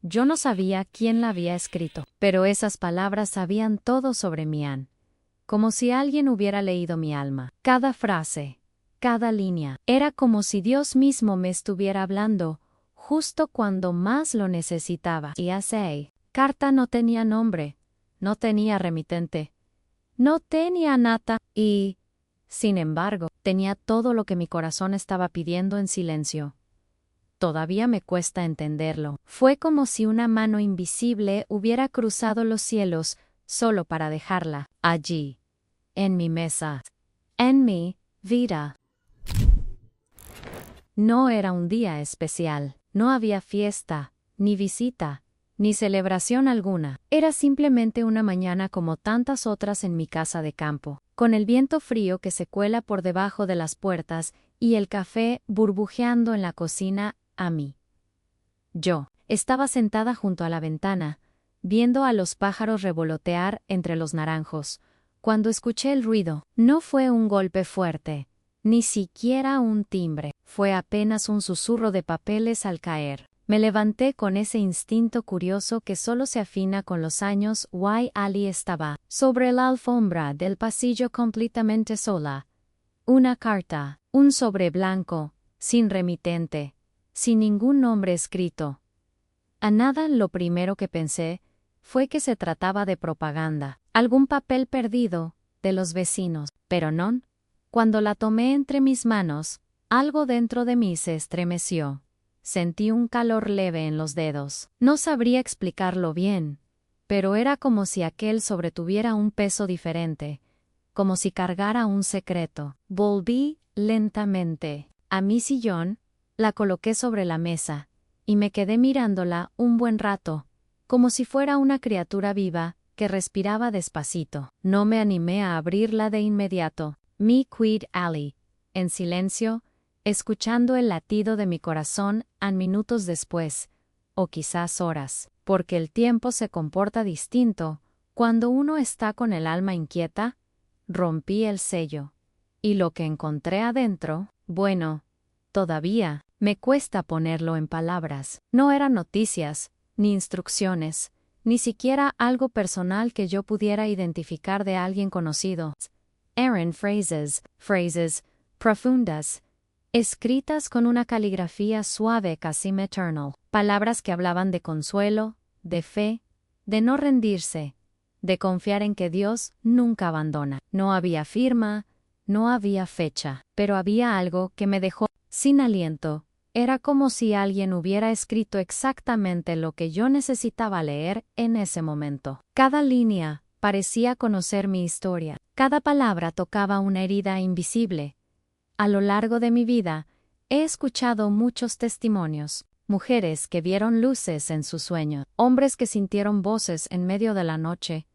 Yo no sabía quién la había escrito, pero esas palabras sabían todo sobre mi Anne, como si alguien hubiera leído mi alma. Cada frase, cada línea, era como si Dios mismo me estuviera hablando, justo cuando más lo necesitaba. Y esa carta no tenía nombre, no tenía remitente, no tenía nada, y, sin embargo, tenía todo lo que mi corazón estaba pidiendo en silencio. Todavía me cuesta entenderlo. Fue como si una mano invisible hubiera cruzado los cielos solo para dejarla allí, en mi mesa, en mi vida. No era un día especial, no había fiesta, ni visita, ni celebración alguna. Era simplemente una mañana como tantas otras en mi casa de campo, con el viento frío que se cuela por debajo de las puertas y el café burbujeando en la cocina a mí. Yo estaba sentada junto a la ventana, viendo a los pájaros revolotear entre los naranjos, cuando escuché el ruido. No fue un golpe fuerte, ni siquiera un timbre, fue apenas un susurro de papeles al caer. Me levanté con ese instinto curioso que solo se afina con los años. Ali estaba sobre la alfombra del pasillo completamente sola. Una carta, un sobre blanco, sin remitente, sin ningún nombre escrito. A nada. Lo primero que pensé fue que se trataba de propaganda, algún papel perdido de los vecinos, pero no. Cuando la tomé entre mis manos, algo dentro de mí se estremeció. Sentí un calor leve en los dedos. No sabría explicarlo bien, pero era como si aquel sobre tuviera un peso diferente, como si cargara un secreto. Volví lentamente a mi sillón, la coloqué sobre la mesa, y me quedé mirándola un buen rato, como si fuera una criatura viva que respiraba despacito. No me animé a abrirla de inmediato. Me quedé allí, en silencio, escuchando el latido de mi corazón minutos después, o quizás horas, porque el tiempo se comporta distinto cuando uno está con el alma inquieta. Rompí el sello, y lo que encontré adentro, bueno, todavía me cuesta ponerlo en palabras. No eran noticias, ni instrucciones, ni siquiera algo personal que yo pudiera identificar de alguien conocido. Eran frases profundas, escritas con una caligrafía suave casi maternal, palabras que hablaban de consuelo, de fe, de no rendirse, de confiar en que Dios nunca abandona. No había firma, no había fecha, pero había algo que me dejó sin aliento. Era como si alguien hubiera escrito exactamente lo que yo necesitaba leer en ese momento. Cada línea parecía conocer mi historia. Cada palabra tocaba una herida invisible. A lo largo de mi vida, he escuchado muchos testimonios. Mujeres que vieron luces en su sueño, hombres que sintieron voces en medio de la noche,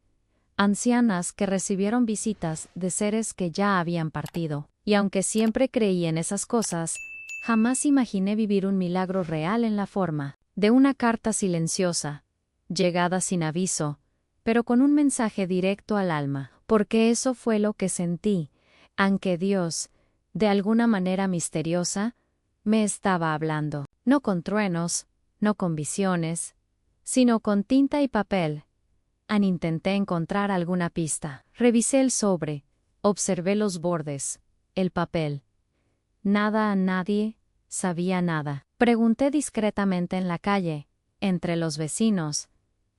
ancianas que recibieron visitas de seres que ya habían partido. Y aunque siempre creí en esas cosas, jamás imaginé vivir un milagro real en la forma de una carta silenciosa, llegada sin aviso, pero con un mensaje directo al alma, porque eso fue lo que sentí, aunque Dios, de alguna manera misteriosa, me estaba hablando, no con truenos, no con visiones, sino con tinta y papel. Intenté encontrar alguna pista. Revisé el sobre, observé los bordes, el papel. Nada. Nadie sabía nada. Pregunté discretamente en la calle, entre los vecinos,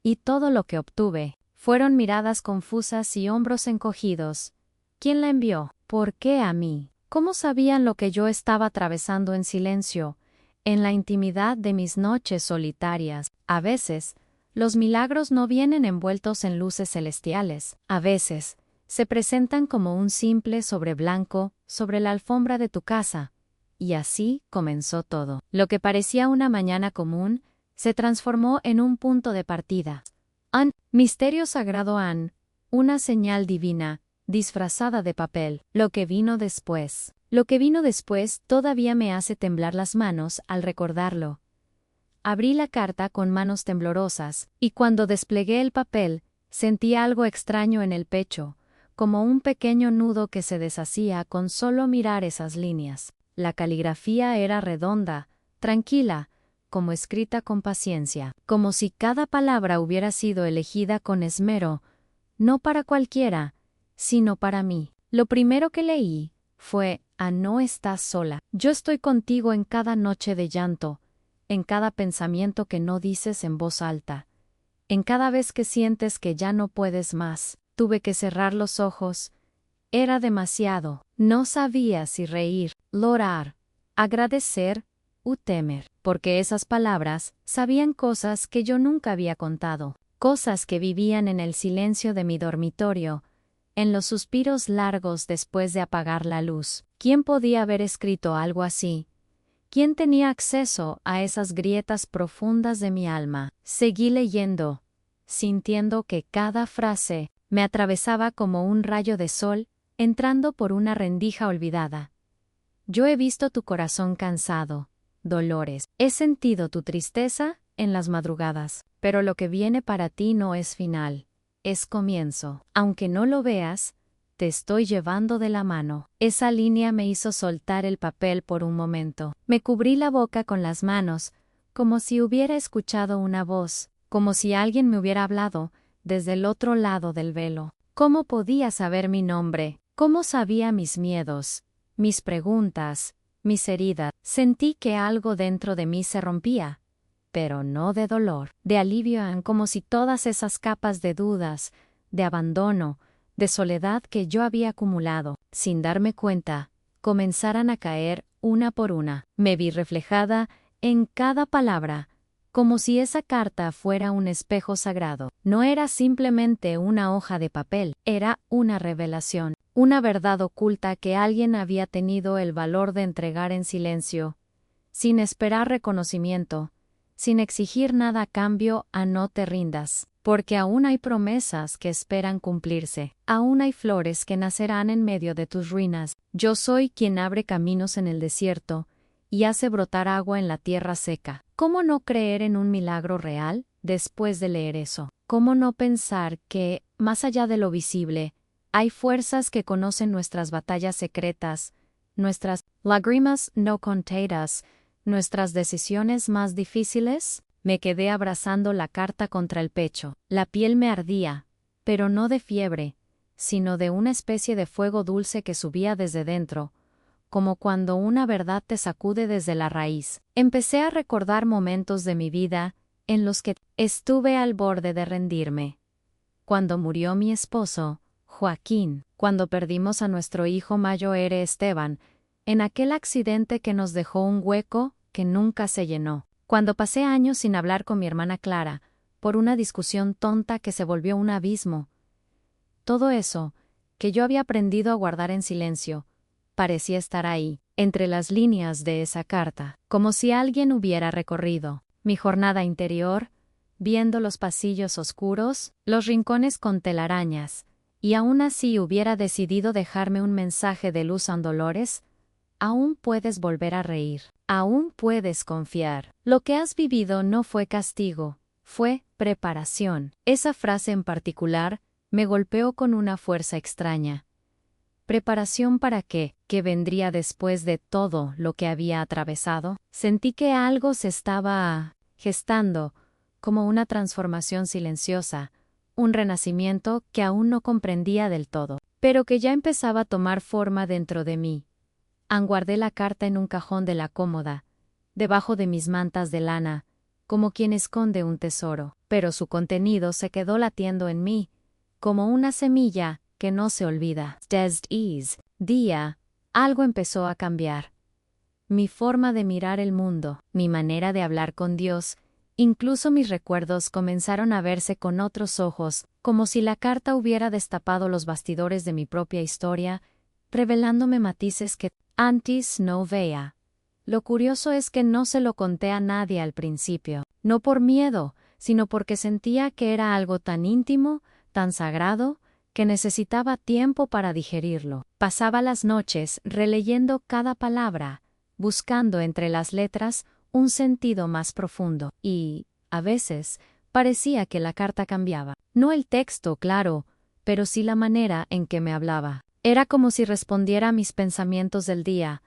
y todo lo que obtuve fueron miradas confusas y hombros encogidos. ¿Quién la envió? ¿Por qué a mí? ¿Cómo sabían lo que yo estaba atravesando en silencio, en la intimidad de mis noches solitarias? A veces, los milagros no vienen envueltos en luces celestiales. A veces, se presentan como un simple sobre blanco sobre la alfombra de tu casa. Y así comenzó todo. Lo que parecía una mañana común, se transformó en un punto de partida. Misterio sagrado una señal divina, disfrazada de papel. Lo que vino después todavía me hace temblar las manos al recordarlo. Abrí la carta con manos temblorosas, y cuando desplegué el papel, sentí algo extraño en el pecho, como un pequeño nudo que se deshacía con solo mirar esas líneas. La caligrafía era redonda, tranquila, como escrita con paciencia, como si cada palabra hubiera sido elegida con esmero, no para cualquiera, sino para mí. Lo primero que leí fue: no estás sola. Yo estoy contigo en cada noche de llanto, en cada pensamiento que no dices en voz alta, en cada vez que sientes que ya no puedes más. Tuve que cerrar los ojos. Era demasiado. No sabía si reír, llorar, agradecer o temer, porque esas palabras sabían cosas que yo nunca había contado, cosas que vivían en el silencio de mi dormitorio, en los suspiros largos después de apagar la luz. ¿Quién podía haber escrito algo así? ¿Quién tenía acceso a esas grietas profundas de mi alma? Seguí leyendo, sintiendo que cada frase me atravesaba como un rayo de sol entrando por una rendija olvidada. Yo he visto tu corazón cansado, Dolores. He sentido tu tristeza en las madrugadas, pero lo que viene para ti no es final, es comienzo. Aunque no lo veas, te estoy llevando de la mano. Esa línea me hizo soltar el papel por un momento. Me cubrí la boca con las manos, como si hubiera escuchado una voz, como si alguien me hubiera hablado desde el otro lado del velo. ¿Cómo podía saber mi nombre? ¿Cómo sabía mis miedos, mis preguntas, mis heridas? Sentí que algo dentro de mí se rompía, pero no de dolor, de alivio, como si todas esas capas de dudas, de abandono, de soledad que yo había acumulado, sin darme cuenta, comenzaran a caer una por una. Me vi reflejada en cada palabra, como si esa carta fuera un espejo sagrado. No era simplemente una hoja de papel, era una revelación, una verdad oculta que alguien había tenido el valor de entregar en silencio, sin esperar reconocimiento, sin exigir nada a cambio. No te rindas, porque aún hay promesas que esperan cumplirse, aún hay flores que nacerán en medio de tus ruinas. Yo soy quien abre caminos en el desierto y hace brotar agua en la tierra seca. ¿Cómo no creer en un milagro real después de leer eso? ¿Cómo no pensar que, más allá de lo visible, hay fuerzas que conocen nuestras batallas secretas, nuestras lágrimas no contadas, nuestras decisiones más difíciles? Me quedé abrazando la carta contra el pecho. La piel me ardía, pero no de fiebre, sino de una especie de fuego dulce que subía desde dentro, como cuando una verdad te sacude desde la raíz. Empecé a recordar momentos de mi vida en los que estuve al borde de rendirme. Cuando murió mi esposo, Joaquín, cuando perdimos a nuestro hijo mayor Esteban, en aquel accidente que nos dejó un hueco que nunca se llenó. Cuando pasé años sin hablar con mi hermana Clara, por una discusión tonta que se volvió un abismo. Todo eso, que yo había aprendido a guardar en silencio, parecía estar ahí, entre las líneas de esa carta, como si alguien hubiera recorrido mi jornada interior, viendo los pasillos oscuros, los rincones con telarañas, y aún así hubiera decidido dejarme un mensaje de luz. Dolores, aún puedes volver a reír, aún puedes confiar. Lo que has vivido no fue castigo, fue preparación. Esa frase en particular me golpeó con una fuerza extraña. ¿Preparación para qué? ¿Qué vendría después de todo lo que había atravesado? Sentí que algo se estaba gestando, como una transformación silenciosa, un renacimiento que aún no comprendía del todo, pero que ya empezaba a tomar forma dentro de mí. Guardé la carta en un cajón de la cómoda, debajo de mis mantas de lana, como quien esconde un tesoro, pero su contenido se quedó latiendo en mí, como una semilla que no se olvida. Desde ese día, algo empezó a cambiar. Mi forma de mirar el mundo, mi manera de hablar con Dios, incluso mis recuerdos comenzaron a verse con otros ojos, como si la carta hubiera destapado los bastidores de mi propia historia, revelándome matices que antes no veía. Lo curioso es que no se lo conté a nadie al principio, no por miedo, sino porque sentía que era algo tan íntimo, tan sagrado, que necesitaba tiempo para digerirlo. Pasaba las noches releyendo cada palabra, buscando entre las letras un sentido más profundo, y, a veces, parecía que la carta cambiaba. No el texto, claro, pero sí la manera en que me hablaba. Era como si respondiera a mis pensamientos del día,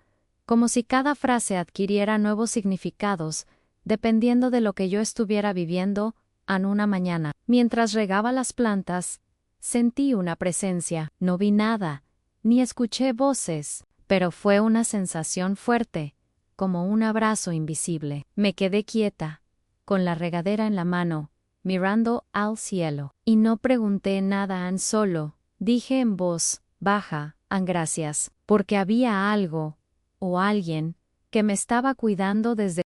como si cada frase adquiriera nuevos significados dependiendo de lo que yo estuviera viviendo en una mañana. Mientras regaba las plantas, sentí una presencia. No vi nada, ni escuché voces, pero fue una sensación fuerte, como un abrazo invisible. Me quedé quieta, con la regadera en la mano, mirando al cielo, y no pregunté nada, solo dije en voz baja, gracias, porque había algo, o alguien, que me estaba cuidando desde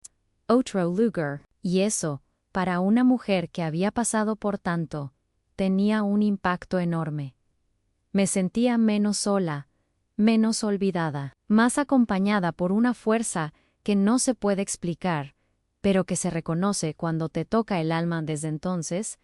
otro lugar, y eso, para una mujer que había pasado por tanto, tenía un impacto enorme. Me sentía menos sola, menos olvidada, más acompañada por una fuerza que no se puede explicar, pero que se reconoce cuando te toca el alma. Desde entonces,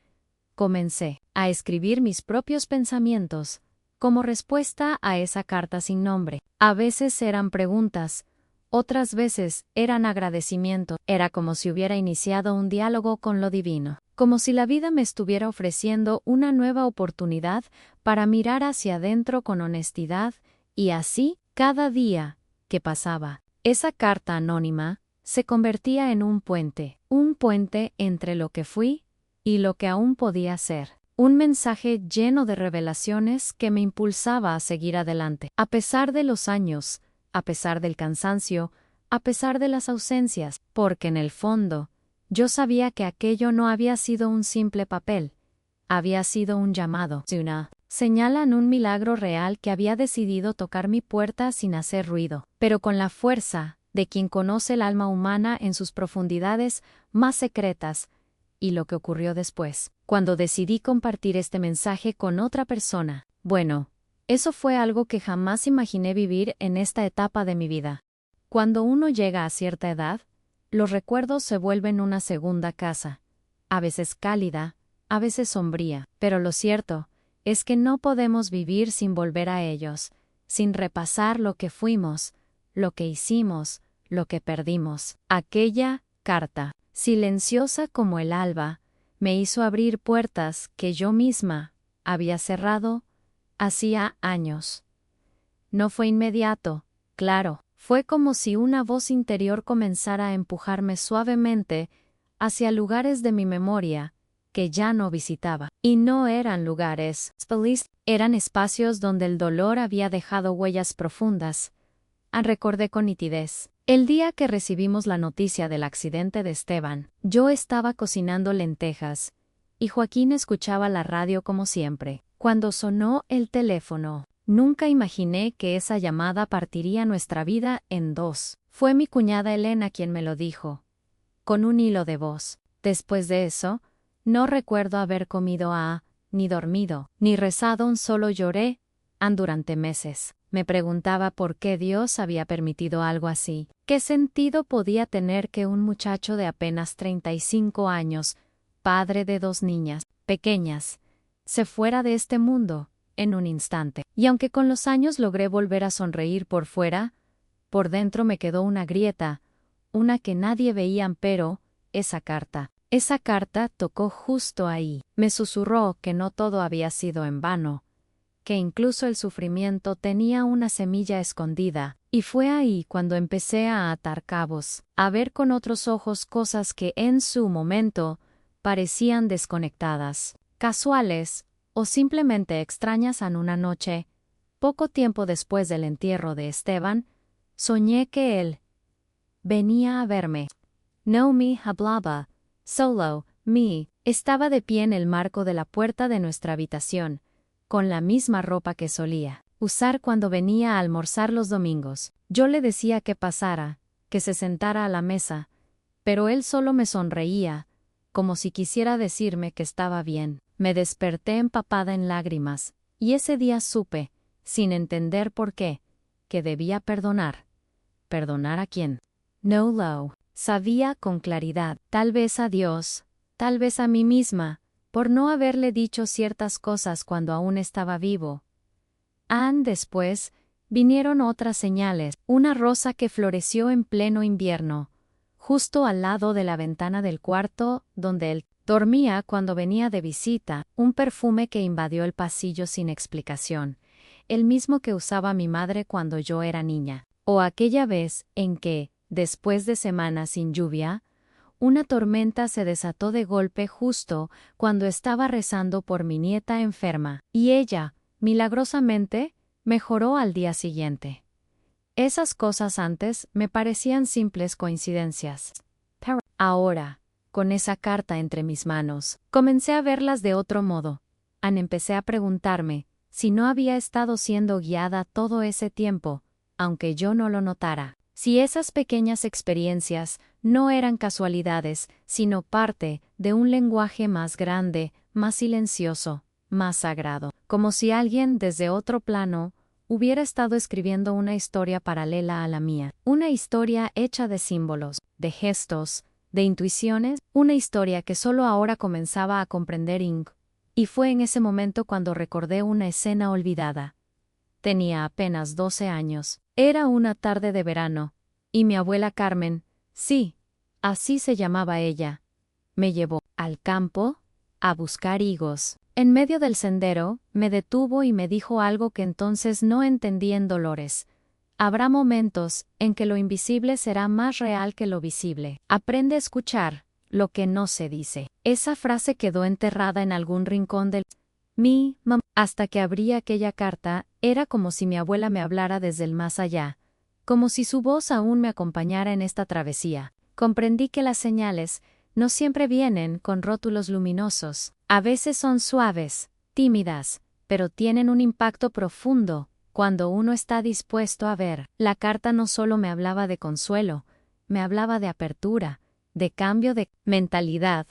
comencé a escribir mis propios pensamientos, como respuesta a esa carta sin nombre. A veces eran preguntas, otras veces eran agradecimiento. Era como si hubiera iniciado un diálogo con lo divino, como si la vida me estuviera ofreciendo una nueva oportunidad para mirar hacia adentro con honestidad, y así, cada día que pasaba, esa carta anónima se convertía en un puente entre lo que fui y lo que aún podía ser. Un mensaje lleno de revelaciones que me impulsaba a seguir adelante. A pesar de los años, a pesar del cansancio, a pesar de las ausencias, porque en el fondo, yo sabía que aquello no había sido un simple papel, había sido un llamado, una señal, un milagro real que había decidido tocar mi puerta sin hacer ruido, pero con la fuerza de quien conoce el alma humana en sus profundidades más secretas. Y lo que ocurrió después, cuando decidí compartir este mensaje con otra persona, bueno, eso fue algo que jamás imaginé vivir en esta etapa de mi vida. Cuando uno llega a cierta edad, los recuerdos se vuelven una segunda casa, a veces cálida, a veces sombría, pero lo cierto es que no podemos vivir sin volver a ellos, sin repasar lo que fuimos, lo que hicimos, lo que perdimos. Aquella carta, silenciosa como el alba, me hizo abrir puertas que yo misma había cerrado hacía años. No fue inmediato, claro, fue como si una voz interior comenzara a empujarme suavemente hacia lugares de mi memoria que ya no visitaba. Y no eran lugares felices, eran espacios donde el dolor había dejado huellas profundas. Recordé con nitidez. El día que recibimos la noticia del accidente de Esteban, yo estaba cocinando lentejas, y Joaquín escuchaba la radio como siempre. Cuando sonó el teléfono, nunca imaginé que esa llamada partiría nuestra vida en dos. Fue mi cuñada Elena quien me lo dijo, con un hilo de voz. Después de eso, no recuerdo haber comido ni dormido, ni rezado, solo lloré durante meses. Me preguntaba por qué Dios había permitido algo así. ¿Qué sentido podía tener que un muchacho de apenas 35 años, padre de 2 niñas pequeñas, se fuera de este mundo en un instante? Y aunque con los años logré volver a sonreír por fuera, por dentro me quedó una grieta, una que nadie veía, pero esa carta tocó justo ahí. Me susurró que no todo había sido en vano, que incluso el sufrimiento tenía una semilla escondida, y fue ahí cuando empecé a atar cabos, a ver con otros ojos cosas que en su momento parecían desconectadas, casuales, o simplemente extrañas. En una noche, poco tiempo después del entierro de Esteban, soñé que él venía a verme. No me hablaba, solo me. Estaba de pie en el marco de la puerta de nuestra habitación, con la misma ropa que solía usar cuando venía a almorzar los domingos. Yo le decía que pasara, que se sentara a la mesa, pero él solo me sonreía, como si quisiera decirme que estaba bien. Me desperté empapada en lágrimas, y ese día supe, sin entender por qué, que debía perdonar. ¿Perdonar a quién? No lo sabía con claridad. Tal vez a Dios, tal vez a mí misma, por no haberle dicho ciertas cosas cuando aún estaba vivo. Después, vinieron otras señales, una rosa que floreció en pleno invierno, justo al lado de la ventana del cuarto donde él dormía cuando venía de visita, un perfume que invadió el pasillo sin explicación, el mismo que usaba mi madre cuando yo era niña, o aquella vez en que, después de semanas sin lluvia, una tormenta se desató de golpe justo cuando estaba rezando por mi nieta enferma, y ella, milagrosamente, mejoró al día siguiente. Esas cosas antes me parecían simples coincidencias. Pero ahora, con esa carta entre mis manos, comencé a verlas de otro modo. Empecé a preguntarme si no había estado siendo guiada todo ese tiempo, aunque yo no lo notara. Si esas pequeñas experiencias no eran casualidades, sino parte de un lenguaje más grande, más silencioso, más sagrado. Como si alguien desde otro plano hubiera estado escribiendo una historia paralela a la mía. Una historia hecha de símbolos, de gestos, de intuiciones, una historia que solo ahora comenzaba a comprender Ing. Y fue en ese momento cuando recordé una escena olvidada. Tenía apenas 12 años. Era una tarde de verano, y mi abuela Carmen, sí, así se llamaba ella, me llevó al campo a buscar higos. En medio del sendero, me detuvo y me dijo algo que entonces no entendí en Dolores. Habrá momentos en que lo invisible será más real que lo visible. Aprende a escuchar lo que no se dice. Esa frase quedó enterrada en algún rincón del mi mamá. Hasta que abrí aquella carta, era como si mi abuela me hablara desde el más allá, como si su voz aún me acompañara en esta travesía. Comprendí que las señales no siempre vienen con rótulos luminosos. A veces son suaves, tímidas, pero tienen un impacto profundo cuando uno está dispuesto a ver. La carta no solo me hablaba de consuelo, me hablaba de apertura, de cambio de mentalidad,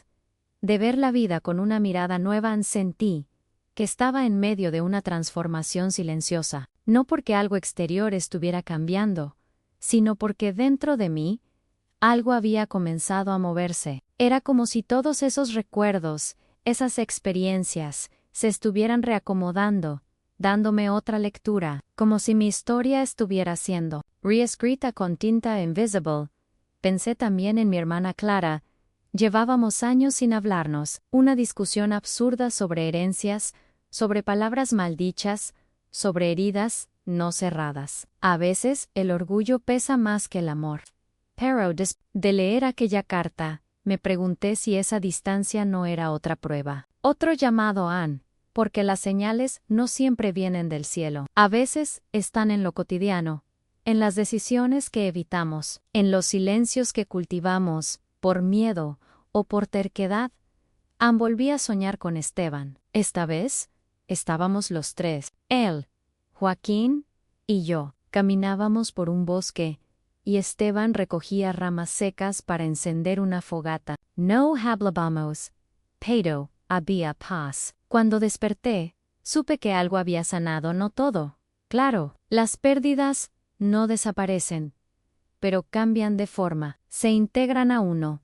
de ver la vida con una mirada nueva. Sentí que estaba en medio de una transformación silenciosa, no porque algo exterior estuviera cambiando, sino porque dentro de mí algo había comenzado a moverse. Era como si todos esos recuerdos, esas experiencias, se estuvieran reacomodando, dándome otra lectura, como si mi historia estuviera siendo reescrita con tinta invisible. Pensé también en mi hermana Clara. Llevábamos años sin hablarnos, una discusión absurda sobre herencias, sobre palabras maldichas, sobre heridas no cerradas. A veces el orgullo pesa más que el amor. Pero después de leer aquella carta, me pregunté si esa distancia no era otra prueba, otro llamado Anne, porque las señales no siempre vienen del cielo. A veces están en lo cotidiano, en las decisiones que evitamos, en los silencios que cultivamos, por miedo o por terquedad. Volví a soñar con Esteban. Esta vez, estábamos los tres, él, Joaquín y yo. Caminábamos por un bosque, y Esteban recogía ramas secas para encender una fogata. No hablábamos, pero había paz. Cuando desperté, supe que algo había sanado. No todo. Claro, las pérdidas no desaparecen, pero cambian de forma, se integran a uno,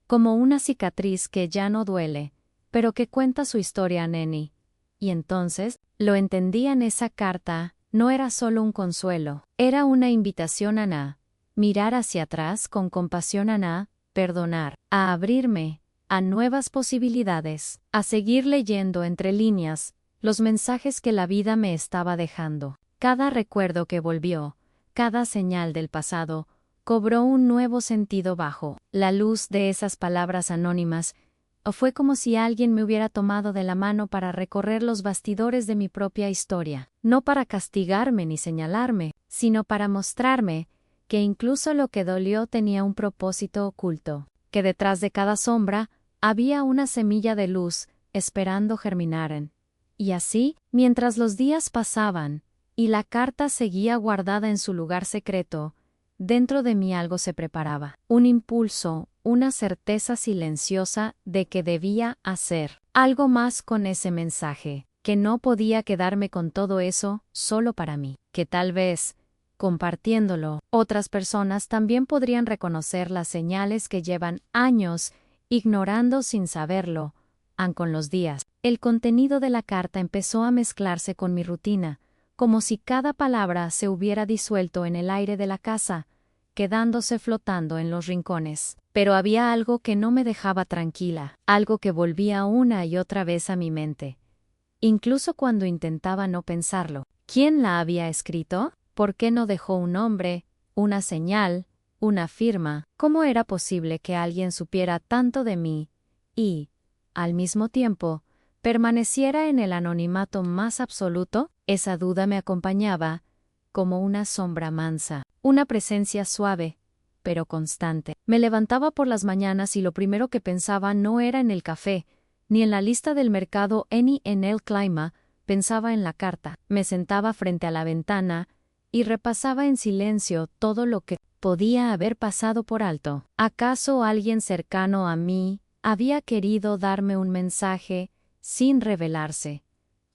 como una cicatriz que ya no duele, pero que cuenta su historia a Neni. Y entonces, lo entendí en esa carta, no era solo un consuelo, era una invitación a mirar hacia atrás con compasión, a perdonar, a abrirme a nuevas posibilidades, a seguir leyendo entre líneas los mensajes que la vida me estaba dejando. Cada recuerdo que volvió, cada señal del pasado, cobró un nuevo sentido bajo la luz de esas palabras anónimas. Fue como si alguien me hubiera tomado de la mano para recorrer los bastidores de mi propia historia, no para castigarme ni señalarme, sino para mostrarme que incluso lo que dolió tenía un propósito oculto, que detrás de cada sombra había una semilla de luz esperando germinar. Y así, mientras los días pasaban, y la carta seguía guardada en su lugar secreto, dentro de mí algo se preparaba, un impulso, una certeza silenciosa de que debía hacer algo más con ese mensaje, que no podía quedarme con todo eso solo para mí, que tal vez, compartiéndolo, otras personas también podrían reconocer las señales que llevan años ignorando sin saberlo. Con los días, el contenido de la carta empezó a mezclarse con mi rutina, como si cada palabra se hubiera disuelto en el aire de la casa, quedándose flotando en los rincones. Pero había algo que no me dejaba tranquila, algo que volvía una y otra vez a mi mente, incluso cuando intentaba no pensarlo. ¿Quién la había escrito? ¿Por qué no dejó un nombre, una señal, una firma. ¿Cómo era posible que alguien supiera tanto de mí y, al mismo tiempo, permaneciera en el anonimato más absoluto? Esa duda me acompañaba como una sombra mansa, una presencia suave, pero constante. Me levantaba por las mañanas y lo primero que pensaba no era en el café, ni en la lista del mercado ni en el clima, pensaba en la carta. Me sentaba frente a la ventana y repasaba en silencio todo lo que podía haber pasado por alto. ¿Acaso alguien cercano a mí había querido darme un mensaje sin revelarse?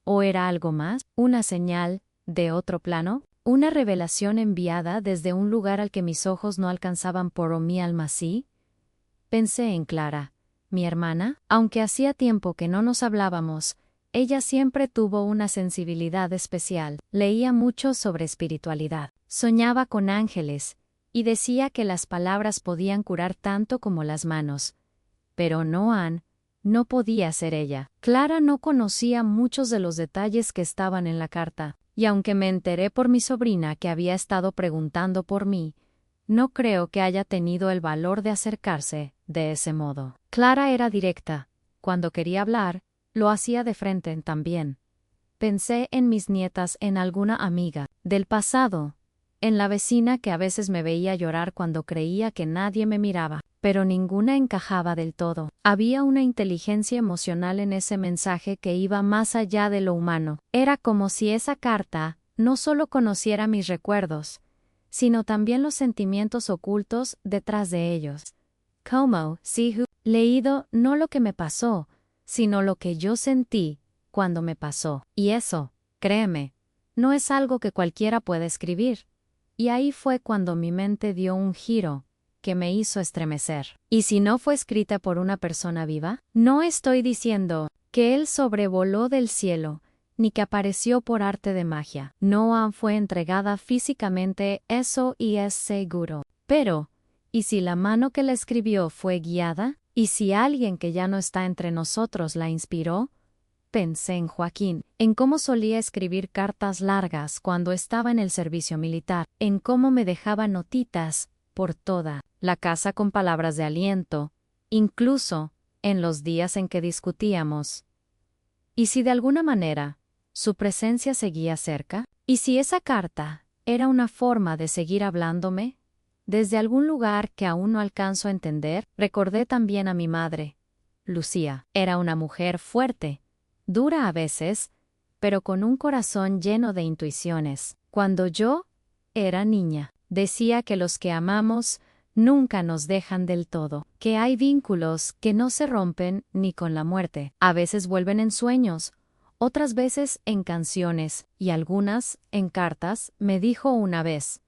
¿O era algo más? ¿Una señal de otro plano? ¿Una revelación enviada desde un lugar al que mis ojos no alcanzaban por mi alma sí? Pensé en Clara, mi hermana. Aunque hacía tiempo que no nos hablábamos, ella siempre tuvo una sensibilidad especial. Leía mucho sobre espiritualidad. Soñaba con ángeles, y decía que las palabras podían curar tanto como las manos. Pero no podía ser ella. Clara no conocía muchos de los detalles que estaban en la carta, y aunque me enteré por mi sobrina que había estado preguntando por mí, no creo que haya tenido el valor de acercarse de ese modo. Clara era directa. Cuando quería hablar, lo hacía de frente también. Pensé en mis nietas, en alguna amiga del pasado, en la vecina que a veces me veía llorar cuando creía que nadie me miraba, pero ninguna encajaba del todo. Había una inteligencia emocional en ese mensaje que iba más allá de lo humano. Era como si esa carta no solo conociera mis recuerdos, sino también los sentimientos ocultos detrás de ellos. Como si leído no lo que me pasó, sino lo que yo sentí cuando me pasó. Y eso, créeme, no es algo que cualquiera puede escribir. Y ahí fue cuando mi mente dio un giro que me hizo estremecer. ¿Y si no fue escrita por una persona viva? No estoy diciendo que él sobrevoló del cielo, ni que apareció por arte de magia. No fue entregada físicamente, eso y es seguro. Pero, ¿y si la mano que la escribió fue guiada? ¿Y si alguien que ya no está entre nosotros la inspiró? Pensé en Joaquín, en cómo solía escribir cartas largas cuando estaba en el servicio militar, en cómo me dejaba notitas por toda la casa con palabras de aliento, incluso en los días en que discutíamos. ¿Y si de alguna manera su presencia seguía cerca? ¿Y si esa carta era una forma de seguir hablándome? Desde algún lugar que aún no alcanzo a entender, recordé también a mi madre. Lucía era una mujer fuerte, dura a veces, pero con un corazón lleno de intuiciones. Cuando yo era niña, decía que los que amamos nunca nos dejan del todo, que hay vínculos que no se rompen ni con la muerte. A veces vuelven en sueños, otras veces en canciones y algunas en cartas, me dijo una vez,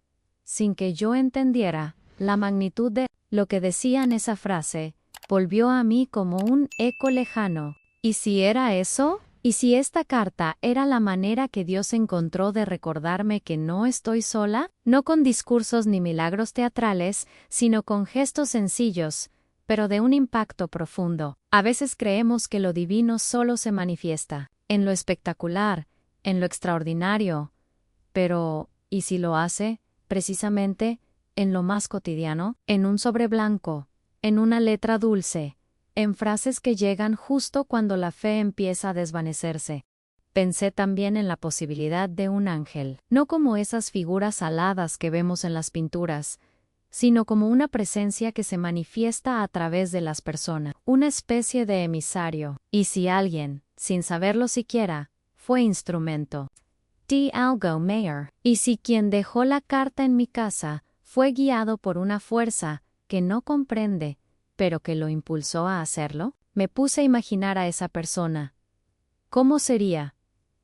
sin que yo entendiera la magnitud de lo que decía en esa frase, volvió a mí como un eco lejano. ¿Y si era eso? ¿Y si esta carta era la manera que Dios encontró de recordarme que no estoy sola? No con discursos ni milagros teatrales, sino con gestos sencillos, pero de un impacto profundo. A veces creemos que lo divino solo se manifiesta en lo espectacular, en lo extraordinario. Pero, ¿y si lo hace, precisamente, en lo más cotidiano, en un sobre blanco, en una letra dulce, en frases que llegan justo cuando la fe empieza a desvanecerse? Pensé también en la posibilidad de un ángel, no como esas figuras aladas que vemos en las pinturas, sino como una presencia que se manifiesta a través de las personas, una especie de emisario. Y si alguien, sin saberlo siquiera, fue instrumento. D. Algo Mayer. Y si quien dejó la carta en mi casa fue guiado por una fuerza que no comprende, pero que lo impulsó a hacerlo, me puse a imaginar a esa persona. ¿Cómo sería?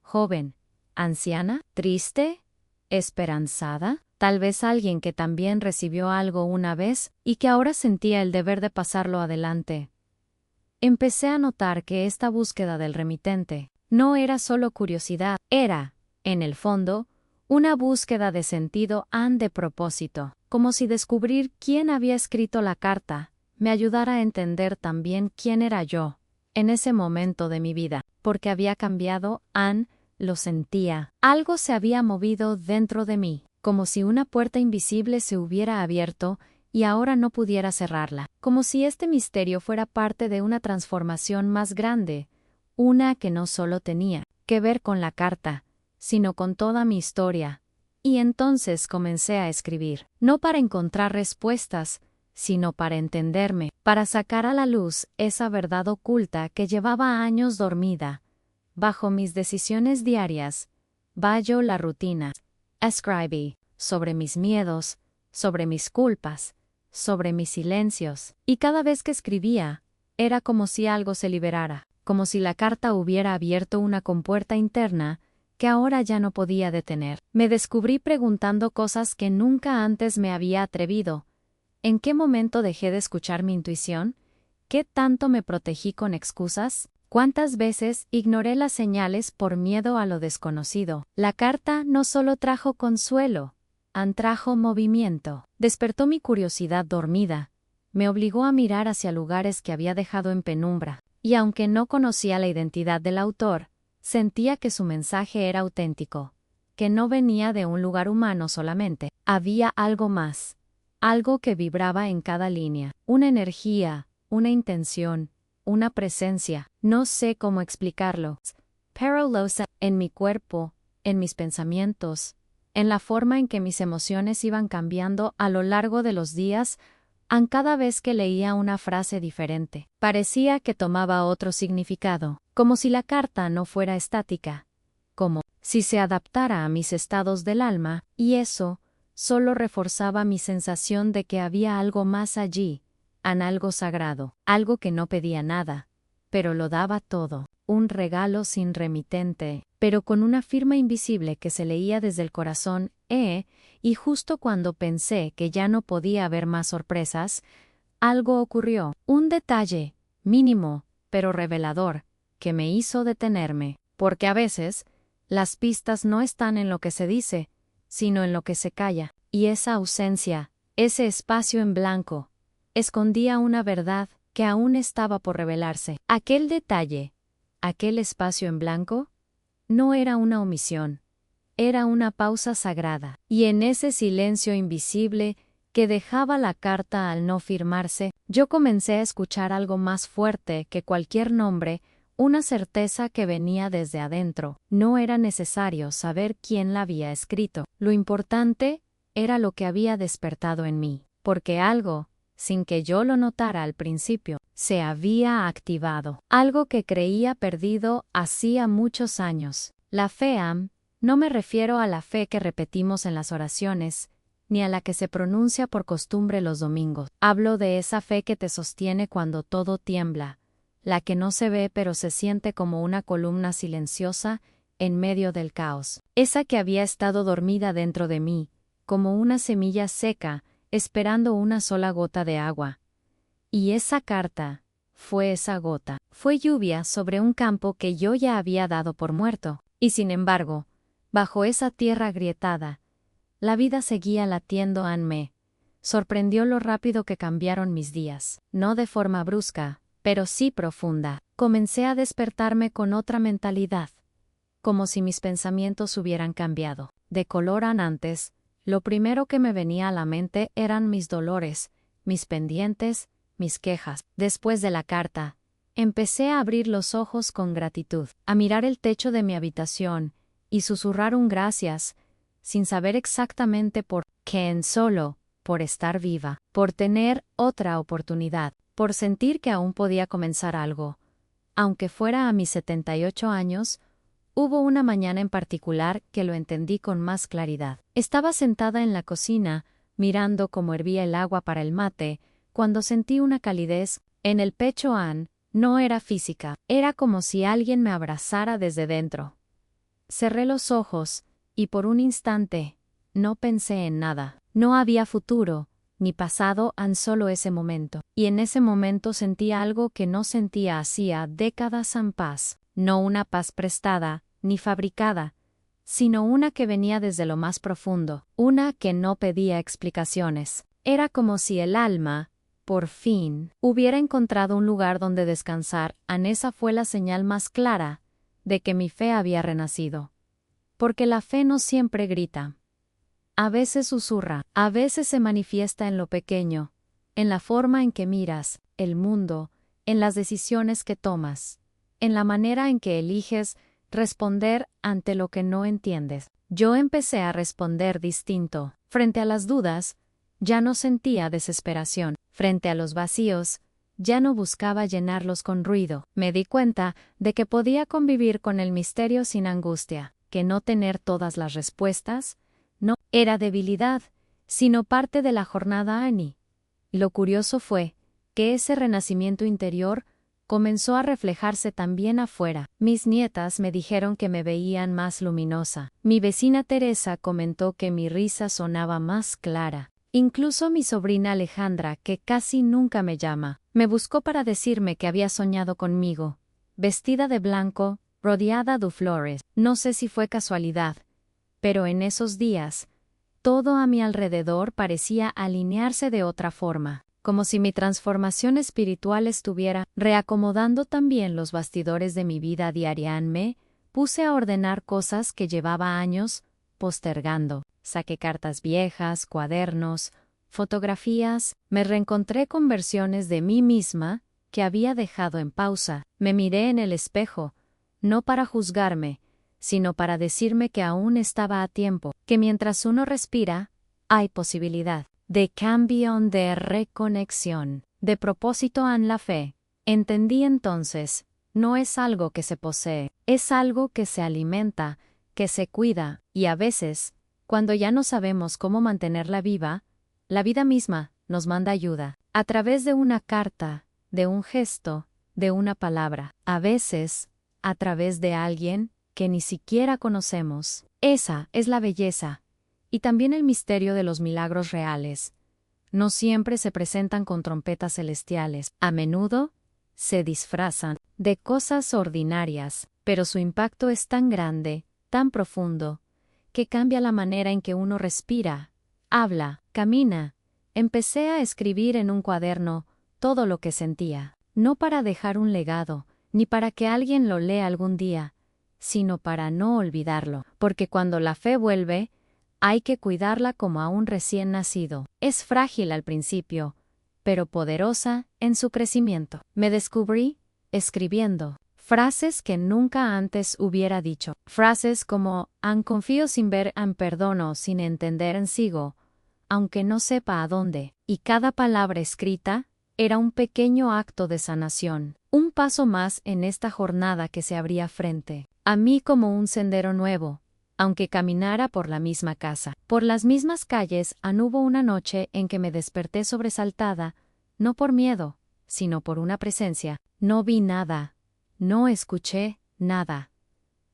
¿Joven? ¿Anciana? ¿Triste? ¿Esperanzada? Tal vez alguien que también recibió algo una vez y que ahora sentía el deber de pasarlo adelante. Empecé a notar que esta búsqueda del remitente no era solo curiosidad, era, en el fondo, una búsqueda de sentido de propósito, como si descubrir quién había escrito la carta me ayudara a entender también quién era yo, en ese momento de mi vida, porque había cambiado, lo sentía. Algo se había movido dentro de mí, como si una puerta invisible se hubiera abierto y ahora no pudiera cerrarla, como si este misterio fuera parte de una transformación más grande, una que no solo tenía que ver con la carta, sino con toda mi historia. Y entonces comencé a escribir, no para encontrar respuestas, sino para entenderme, para sacar a la luz esa verdad oculta que llevaba años dormida. Bajo mis decisiones diarias, bajo la rutina. Escribí sobre mis miedos, sobre mis culpas, sobre mis silencios, y cada vez que escribía, era como si algo se liberara, como si la carta hubiera abierto una compuerta interna que ahora ya no podía detener. Me descubrí preguntando cosas que nunca antes me había atrevido. ¿En qué momento dejé de escuchar mi intuición? ¿Qué tanto me protegí con excusas? ¿Cuántas veces ignoré las señales por miedo a lo desconocido? La carta no solo trajo consuelo, trajo movimiento. Despertó mi curiosidad dormida. Me obligó a mirar hacia lugares que había dejado en penumbra. Y aunque no conocía la identidad del autor, sentía que su mensaje era auténtico, que no venía de un lugar humano solamente. Había algo más, algo que vibraba en cada línea, una energía, una intención, una presencia. No sé cómo explicarlo, pero lo sé en mi cuerpo, en mis pensamientos, en la forma en que mis emociones iban cambiando a lo largo de los días. Cada vez que leía una frase diferente, parecía que tomaba otro significado, como si la carta no fuera estática, como si se adaptara a mis estados del alma, y eso solo reforzaba mi sensación de que había algo más allí, algo sagrado, algo que no pedía nada, pero lo daba todo, un regalo sin remitente, pero con una firma invisible que se leía desde el corazón. Y justo cuando pensé que ya no podía haber más sorpresas, algo ocurrió, un detalle, mínimo, pero revelador, que me hizo detenerme, porque a veces, las pistas no están en lo que se dice, sino en lo que se calla, y esa ausencia, ese espacio en blanco, escondía una verdad que aún estaba por revelarse. Aquel detalle, aquel espacio en blanco, no era una omisión. Era una pausa sagrada, y en ese silencio invisible que dejaba la carta al no firmarse, yo comencé a escuchar algo más fuerte que cualquier nombre, una certeza que venía desde adentro. No era necesario saber quién la había escrito. Lo importante era lo que había despertado en mí, porque algo, sin que yo lo notara al principio, se había activado. Algo que creía perdido hacía muchos años. La fe. No me refiero a la fe que repetimos en las oraciones, ni a la que se pronuncia por costumbre los domingos. Hablo de esa fe que te sostiene cuando todo tiembla, la que no se ve pero se siente como una columna silenciosa en medio del caos. Esa que había estado dormida dentro de mí, como una semilla seca, esperando una sola gota de agua. Y esa carta fue esa gota. Fue lluvia sobre un campo que yo ya había dado por muerto, y sin embargo, bajo esa tierra agrietada, la vida seguía latiendo. Me sorprendió lo rápido que cambiaron mis días, no de forma brusca, pero sí profunda. Comencé a despertarme con otra mentalidad, como si mis pensamientos hubieran cambiado de color. Antes, lo primero que me venía a la mente eran mis dolores, mis pendientes, mis quejas. Después de la carta, empecé a abrir los ojos con gratitud, a mirar el techo de mi habitación y susurrar un gracias, sin saber exactamente por qué, solo por estar viva, por tener otra oportunidad, por sentir que aún podía comenzar algo. Aunque fuera a mis 78 años, hubo una mañana en particular que lo entendí con más claridad. Estaba sentada en la cocina, mirando cómo hervía el agua para el mate, cuando sentí una calidez en el pecho. No era física, era como si alguien me abrazara desde dentro. Cerré los ojos, y por un instante, no pensé en nada. No había futuro, ni pasado, solo ese momento. Y en ese momento sentí algo que no sentía hacía décadas. Paz. No una paz prestada, ni fabricada, sino una que venía desde lo más profundo, una que no pedía explicaciones. Era como si el alma, por fin, hubiera encontrado un lugar donde descansar. Esa fue la señal más clara de que mi fe había renacido. Porque la fe no siempre grita. A veces susurra, a veces se manifiesta en lo pequeño, en la forma en que miras el mundo, en las decisiones que tomas, en la manera en que eliges responder ante lo que no entiendes. Yo empecé a responder distinto. Frente a las dudas, ya no sentía desesperación. Frente a los vacíos, ya no buscaba llenarlos con ruido. Me di cuenta de que podía convivir con el misterio sin angustia, que no tener todas las respuestas no era debilidad, sino parte de la jornada Annie. Lo curioso fue que ese renacimiento interior comenzó a reflejarse también afuera. Mis nietas me dijeron que me veían más luminosa. Mi vecina Teresa comentó que mi risa sonaba más clara. Incluso mi sobrina Alejandra, que casi nunca me llama, me buscó para decirme que había soñado conmigo, vestida de blanco, rodeada de flores. No sé si fue casualidad, pero en esos días, todo a mi alrededor parecía alinearse de otra forma, como si mi transformación espiritual estuviera reacomodando también los bastidores de mi vida diaria. Me puse a ordenar cosas que llevaba años postergando. Saqué cartas viejas, cuadernos, fotografías, me reencontré con versiones de mí misma que había dejado en pausa. Me miré en el espejo, no para juzgarme, sino para decirme que aún estaba a tiempo, que mientras uno respira, hay posibilidad de cambio, de reconexión, de propósito en la fe. Entendí entonces, no es algo que se posee, es algo que se alimenta, que se cuida, y a veces, cuando ya no sabemos cómo mantenerla viva, la vida misma nos manda ayuda, a través de una carta, de un gesto, de una palabra, a veces, a través de alguien que ni siquiera conocemos. Esa es la belleza, y también el misterio de los milagros reales. No siempre se presentan con trompetas celestiales, a menudo se disfrazan de cosas ordinarias, pero su impacto es tan grande, tan profundo, que cambia la manera en que uno respira, habla, camina. Empecé a escribir en un cuaderno todo lo que sentía, no para dejar un legado, ni para que alguien lo lea algún día, sino para no olvidarlo, porque cuando la fe vuelve, hay que cuidarla como a un recién nacido. Es frágil al principio, pero poderosa en su crecimiento. Me descubrí escribiendo frases que nunca antes hubiera dicho. Frases como confío sin ver, perdono sin entender, sigo, aunque no sepa a dónde. Y cada palabra escrita era un pequeño acto de sanación, un paso más en esta jornada que se abría frente a mí como un sendero nuevo, aunque caminara por la misma casa, por las mismas calles. Hubo una noche en que me desperté sobresaltada, no por miedo, sino por una presencia. No vi nada, no escuché nada,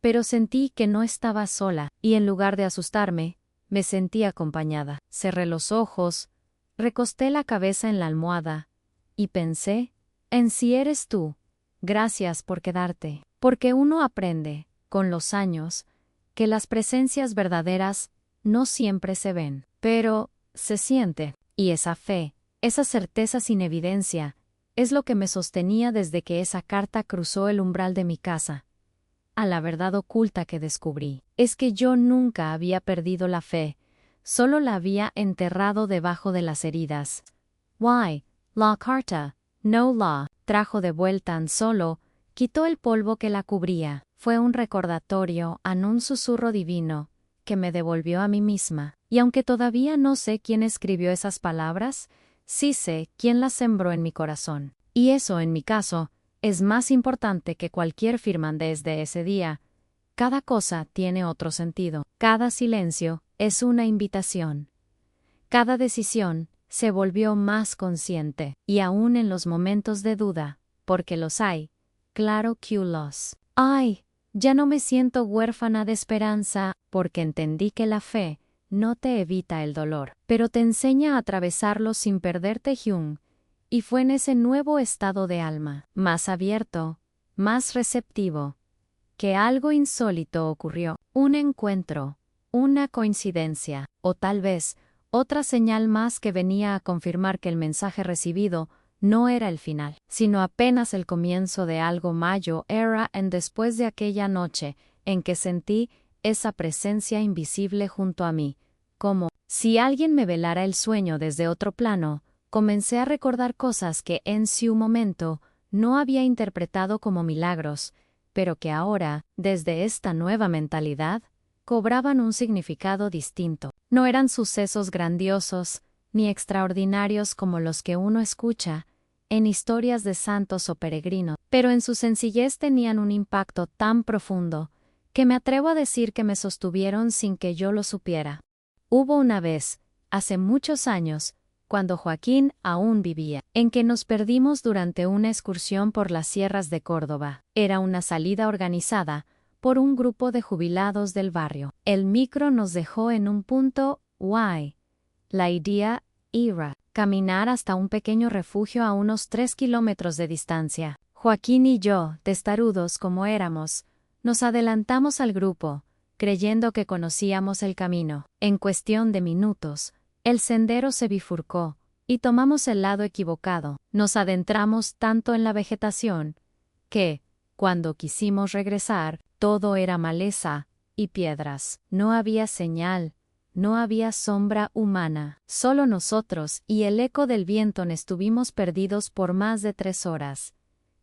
pero sentí que no estaba sola, y en lugar de asustarme, me sentí acompañada. Cerré los ojos, recosté la cabeza en la almohada, y pensé, en si eres tú, gracias por quedarte, porque uno aprende, con los años, que las presencias verdaderas no siempre se ven, pero se siente, y esa fe, esa certeza sin evidencia, es lo que me sostenía desde que esa carta cruzó el umbral de mi casa. A la verdad oculta que descubrí, es que yo nunca había perdido la fe, solo la había enterrado debajo de las heridas. Why, la carta, no la trajo de vuelta tan solo, quitó el polvo que la cubría. Fue un recordatorio, un susurro divino, que me devolvió a mí misma. Y aunque todavía no sé quién escribió esas palabras, sí sé quién las sembró en mi corazón. Y eso, en mi caso, es más importante que cualquier firma desde ese día. Cada cosa tiene otro sentido. Cada silencio es una invitación. Cada decisión se volvió más consciente. Y aún en los momentos de duda, porque los hay, claro que los hay. Ya no me siento huérfana de esperanza, porque entendí que la fe no te evita el dolor, pero te enseña a atravesarlo sin perderte. Y fue en ese nuevo estado de alma, más abierto, más receptivo, que algo insólito ocurrió. Un encuentro, una coincidencia, o tal vez otra señal más que venía a confirmar que el mensaje recibido no era el final, sino apenas el comienzo de algo mayor. Después de aquella noche en que sentí esa presencia invisible junto a mí, como si alguien me velara el sueño desde otro plano. Comencé a recordar cosas que en su momento no había interpretado como milagros, pero que ahora, desde esta nueva mentalidad, cobraban un significado distinto. No eran sucesos grandiosos ni extraordinarios como los que uno escucha en historias de santos o peregrinos, pero en su sencillez tenían un impacto tan profundo que me atrevo a decir que me sostuvieron sin que yo lo supiera. Hubo una vez, hace muchos años, cuando Joaquín aún vivía, en que nos perdimos durante una excursión por las sierras de Córdoba. Era una salida organizada por un grupo de jubilados del barrio. El micro nos dejó en un punto Y. La idea era caminar hasta un pequeño refugio a unos 3 kilómetros de distancia. Joaquín y yo, testarudos como éramos, nos adelantamos al grupo, creyendo que conocíamos el camino. En cuestión de minutos, el sendero se bifurcó, y tomamos el lado equivocado. Nos adentramos tanto en la vegetación, que, cuando quisimos regresar, todo era maleza y piedras. No había señal, no había sombra humana. Solo nosotros y el eco del viento estuvimos perdidos por más de 3 horas.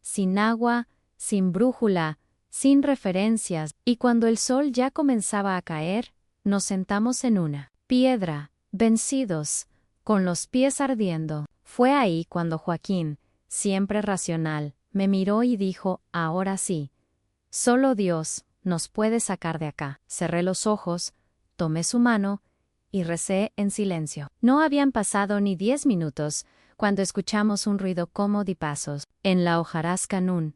Sin agua, sin brújula, sin referencias, y cuando el sol ya comenzaba a caer, nos sentamos en una piedra, vencidos, con los pies ardiendo. Fue ahí cuando Joaquín, siempre racional, me miró y dijo: ahora sí, solo Dios nos puede sacar de acá. Cerré los ojos, tomé su mano y recé en silencio. No habían pasado ni 10 minutos cuando escuchamos un ruido como de pasos. En la hojarasca un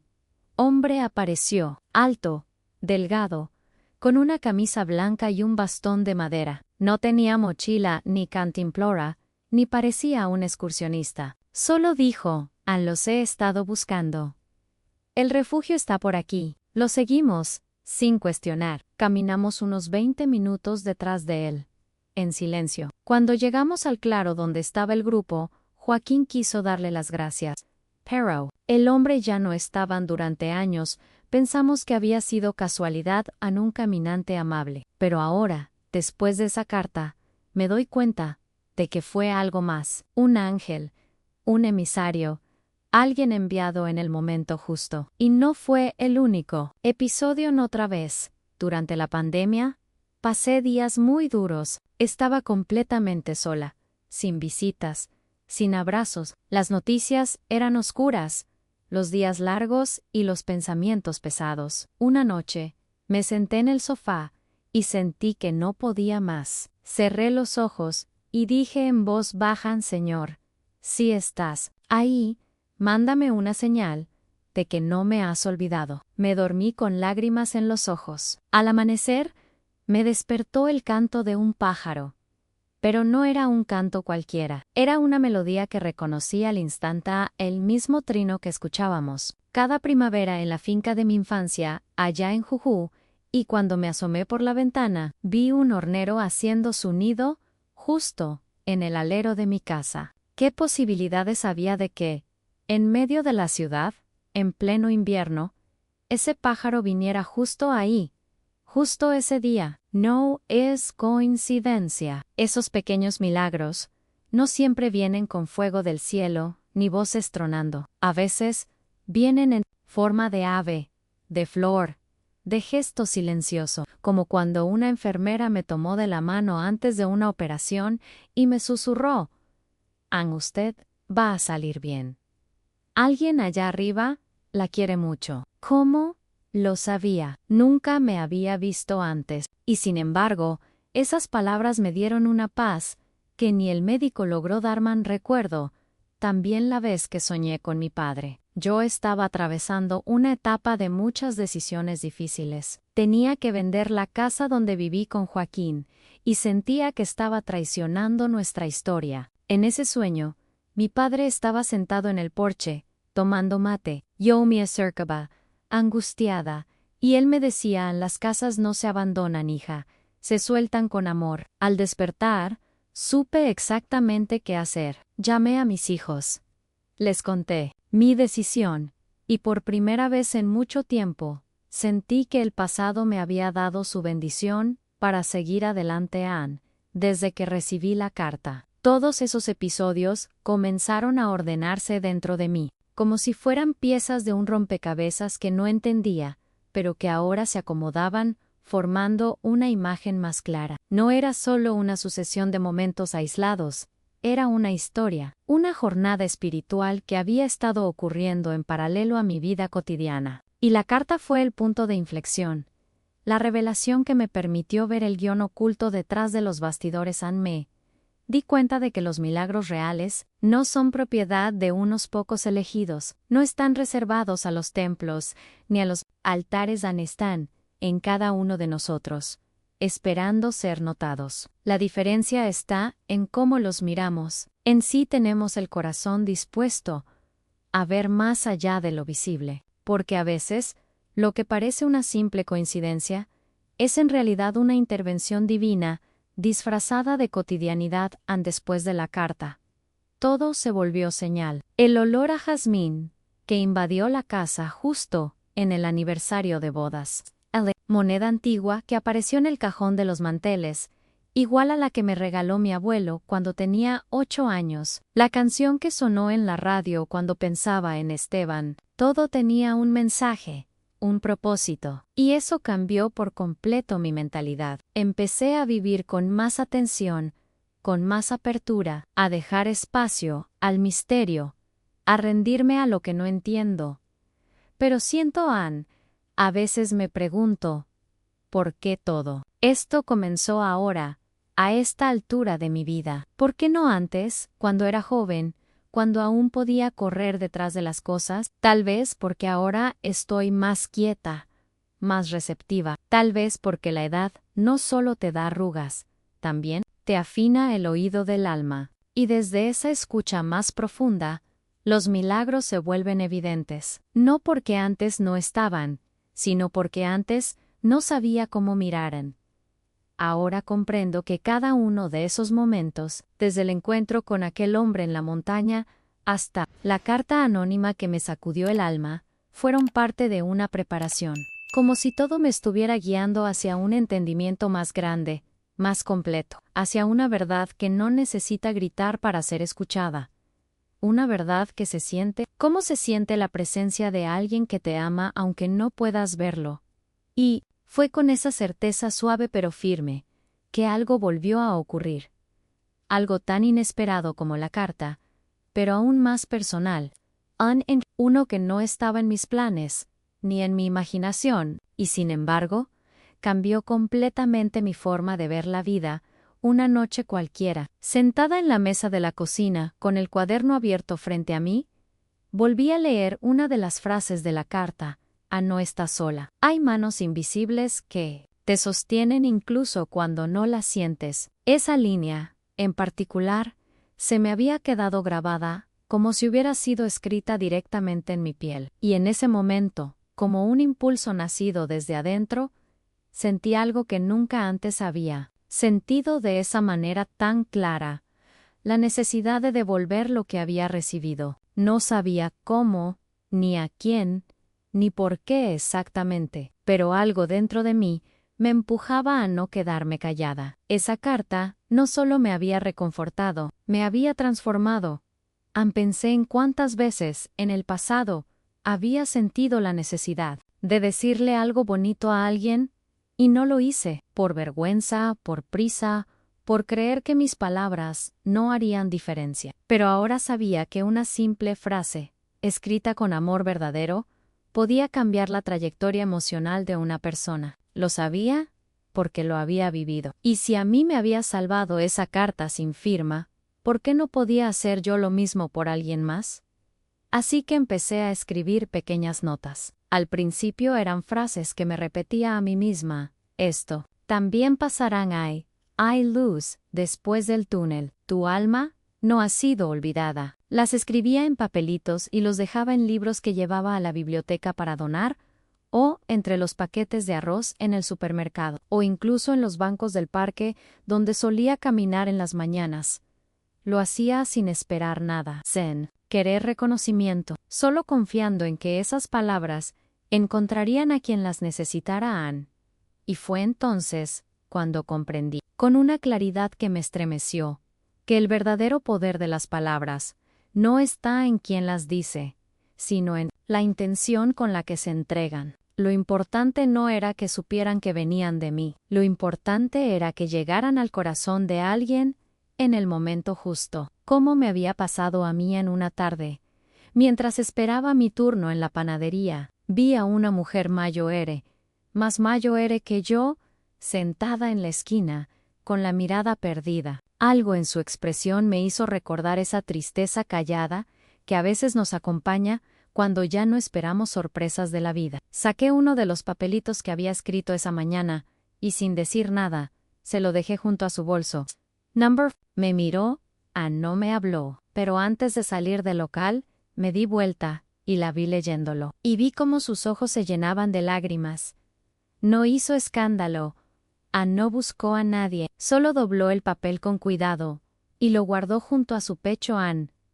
hombre apareció, alto, delgado, con una camisa blanca y un bastón de madera. No tenía mochila ni cantimplora, ni parecía un excursionista. Solo dijo: los he estado buscando. El refugio está por aquí. Lo seguimos, sin cuestionar. Caminamos unos 20 minutos detrás de él, en silencio. Cuando llegamos al claro donde estaba el grupo, Joaquín quiso darle las gracias. Pero el hombre ya no estaban durante años. Pensamos que había sido casualidad a un caminante amable. Pero ahora, después de esa carta, me doy cuenta de que fue algo más. Un ángel, un emisario, alguien enviado en el momento justo. Y no fue el único. Episodio otra vez. Durante la pandemia, pasé días muy duros. Estaba completamente sola, sin visitas, sin abrazos. Las noticias eran oscuras, los días largos y los pensamientos pesados. Una noche, me senté en el sofá y sentí que no podía más. Cerré los ojos y dije en voz baja: Señor, si estás ahí, mándame una señal de que no me has olvidado. Me dormí con lágrimas en los ojos. Al amanecer, me despertó el canto de un pájaro. Pero no era un canto cualquiera. Era una melodía que reconocí al instante, el mismo trino que escuchábamos cada primavera en la finca de mi infancia, allá en Jujuy, y cuando me asomé por la ventana, vi un hornero haciendo su nido justo en el alero de mi casa. ¿Qué posibilidades había de que, en medio de la ciudad, en pleno invierno, ese pájaro viniera justo ahí, justo ese día? No es coincidencia. Esos pequeños milagros no siempre vienen con fuego del cielo, ni voces tronando. A veces, vienen en forma de ave, de flor, de gesto silencioso, como cuando una enfermera me tomó de la mano antes de una operación y me susurró: usted va a salir bien. Alguien allá arriba la quiere mucho. ¿Cómo? Lo sabía. Nunca me había visto antes. Y sin embargo, esas palabras me dieron una paz que ni el médico logró darme. Recuerdo también la vez que soñé con mi padre. Yo estaba atravesando una etapa de muchas decisiones difíciles. Tenía que vender la casa donde viví con Joaquín, y sentía que estaba traicionando nuestra historia. En ese sueño, mi padre estaba sentado en el porche, tomando mate. Yo me acercaba, angustiada, y él me decía: las casas no se abandonan, hija, se sueltan con amor. Al despertar, supe exactamente qué hacer. Llamé a mis hijos. Les conté mi decisión, y por primera vez en mucho tiempo, sentí que el pasado me había dado su bendición para seguir adelante. desde que recibí la carta. Todos esos episodios comenzaron a ordenarse dentro de mí, como si fueran piezas de un rompecabezas que no entendía, pero que ahora se acomodaban, formando una imagen más clara. No era solo una sucesión de momentos aislados, era una historia, una jornada espiritual que había estado ocurriendo en paralelo a mi vida cotidiana. Y la carta fue el punto de inflexión, la revelación que me permitió ver el guión oculto detrás de los bastidores. Me di cuenta de que los milagros reales no son propiedad de unos pocos elegidos, no están reservados a los templos ni a los altares. Están en cada uno de nosotros, esperando ser notados. La diferencia está en cómo los miramos. En sí tenemos el corazón dispuesto a ver más allá de lo visible, porque a veces, lo que parece una simple coincidencia, es en realidad una intervención divina disfrazada de cotidianidad. Después de la carta, todo se volvió señal. El olor a jazmín, que invadió la casa justo en el aniversario de bodas. La moneda antigua que apareció en el cajón de los manteles, igual a la que me regaló mi abuelo cuando tenía 8 años. La canción que sonó en la radio cuando pensaba en Esteban. Todo tenía un mensaje, un propósito, y eso cambió por completo mi mentalidad. Empecé a vivir con más atención, con más apertura, a dejar espacio al misterio, a rendirme a lo que no entiendo. Pero siento, a veces me pregunto, ¿por qué todo esto comenzó ahora, a esta altura de mi vida? ¿Por qué no antes, cuando era joven, cuando aún podía correr detrás de las cosas? Tal vez porque ahora estoy más quieta, más receptiva. Tal vez porque la edad no solo te da arrugas, también te afina el oído del alma. Y desde esa escucha más profunda, los milagros se vuelven evidentes. No porque antes no estaban, sino porque antes no sabía cómo miraran. Ahora comprendo que cada uno de esos momentos, desde el encuentro con aquel hombre en la montaña, hasta la carta anónima que me sacudió el alma, fueron parte de una preparación, como si todo me estuviera guiando hacia un entendimiento más grande, más completo, hacia una verdad que no necesita gritar para ser escuchada. Una verdad que se siente, cómo se siente la presencia de alguien que te ama aunque no puedas verlo. Y fue con esa certeza suave pero firme, que algo volvió a ocurrir. Algo tan inesperado como la carta, pero aún más personal. Uno que no estaba en mis planes, ni en mi imaginación, y sin embargo, cambió completamente mi forma de ver la vida. Una noche cualquiera, sentada en la mesa de la cocina, con el cuaderno abierto frente a mí, volví a leer una de las frases de la carta. No estás sola. Hay manos invisibles que te sostienen incluso cuando no las sientes. Esa línea, en particular, se me había quedado grabada, como si hubiera sido escrita directamente en mi piel. Y en ese momento, como un impulso nacido desde adentro, sentí algo que nunca antes había sentido de esa manera tan clara, la necesidad de devolver lo que había recibido. No sabía cómo, ni a quién, ni por qué exactamente, pero algo dentro de mí me empujaba a no quedarme callada. Esa carta no solo me había reconfortado, me había transformado. Pensé en cuántas veces, en el pasado, había sentido la necesidad de decirle algo bonito a alguien, y no lo hice, por vergüenza, por prisa, por creer que mis palabras no harían diferencia. Pero ahora sabía que una simple frase, escrita con amor verdadero, podía cambiar la trayectoria emocional de una persona. Lo sabía porque lo había vivido. Y si a mí me había salvado esa carta sin firma, ¿por qué no podía hacer yo lo mismo por alguien más? Así que empecé a escribir pequeñas notas. Al principio eran frases que me repetía a mí misma. Esto, también pasarán. Hay luz después del túnel. Tu alma no ha sido olvidada. Las escribía en papelitos y los dejaba en libros que llevaba a la biblioteca para donar, o entre los paquetes de arroz en el supermercado, o incluso en los bancos del parque donde solía caminar en las mañanas. Lo hacía sin esperar nada. Sin querer reconocimiento, solo confiando en que esas palabras encontrarían a quien las necesitara. Y fue entonces cuando comprendí, con una claridad que me estremeció, que el verdadero poder de las palabras no está en quien las dice, sino en la intención con la que se entregan. Lo importante no era que supieran que venían de mí, lo importante era que llegaran al corazón de alguien en el momento justo, como me había pasado a mí en una tarde. Mientras esperaba mi turno en la panadería, vi a una mujer más mayor que yo, sentada en la esquina, con la mirada perdida. Algo en su expresión me hizo recordar esa tristeza callada que a veces nos acompaña cuando ya no esperamos sorpresas de la vida. Saqué uno de los papelitos que había escrito esa mañana, y sin decir nada, se lo dejé junto a su bolso. Me miró, no me habló, pero antes de salir del local, me di vuelta, y la vi leyéndolo. Y vi cómo sus ojos se llenaban de lágrimas. No hizo escándalo. No buscó a nadie, solo dobló el papel con cuidado, y lo guardó junto a su pecho.